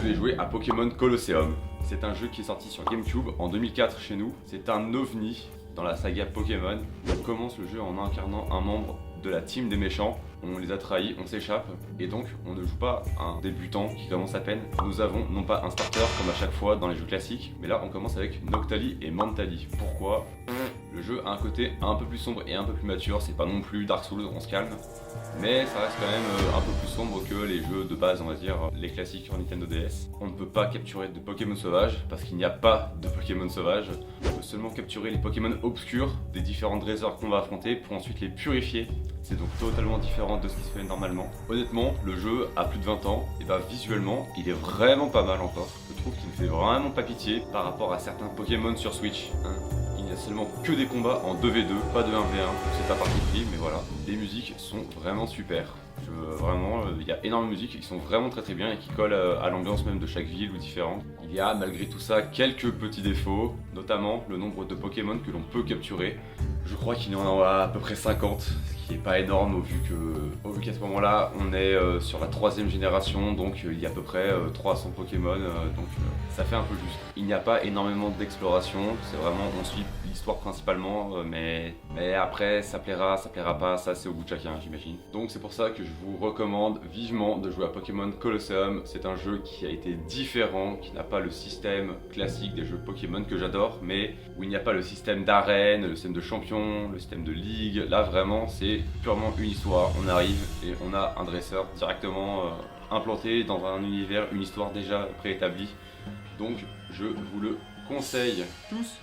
vais jouer à Pokémon Colosseum. C'est un jeu qui est sorti sur GameCube en 2004 chez nous. C'est un ovni dans la saga Pokémon. On commence le jeu en incarnant un membre de la team des méchants. On les a trahis, on s'échappe et donc on ne joue pas un débutant qui commence à peine. Nous avons non pas un starter comme à chaque fois dans les jeux classiques, mais là on commence avec Noctali et Mantali. Pourquoi ? Le jeu a un côté un peu plus sombre et un peu plus mature, c'est pas non plus Dark Souls, on se calme, mais ça reste quand même un peu plus sombre que les jeux de base, on va dire, les classiques sur Nintendo DS. On ne peut pas capturer de Pokémon sauvages, parce qu'il n'y a pas de Pokémon sauvages. On peut seulement capturer les Pokémon obscurs des différents dresseurs qu'on va affronter pour ensuite les purifier. C'est donc totalement différent de ce qui se fait normalement. Honnêtement, le jeu a plus de 20 ans, et bah visuellement, il est vraiment pas mal encore. Je trouve qu'il ne fait vraiment pas pitié par rapport à certains Pokémon sur Switch. Il n'y a seulement que des combats en 2v2, pas de 1v1, c'est à partie pris, mais voilà. Les musiques sont vraiment super. Vraiment, il y a énormément de musiques qui sont vraiment très bien et qui collent à l'ambiance même de chaque ville ou différente. Il y a malgré tout ça quelques petits défauts, notamment le nombre de Pokémon que l'on peut capturer. Je crois qu'il y en a à peu près 50, ce qui n'est pas énorme au vu qu'à ce moment-là on est sur la 3e génération, donc il y a à peu près 300 Pokémon, donc ça fait un peu juste. Il n'y a pas énormément d'exploration, c'est vraiment on suit l'histoire principalement, mais après ça plaira pas, ça c'est au goût de chacun j'imagine. Donc c'est pour ça que je vous recommande vivement de jouer à Pokémon Colosseum. C'est un jeu qui a été différent, qui n'a pas le système classique des jeux Pokémon que j'adore, mais où il n'y a pas le système d'arène, le système de champion, le système de ligue. Là vraiment c'est purement une histoire, on arrive et on a un dresseur directement implanté dans un univers, une histoire déjà préétablie. Donc je vous le conseille tous.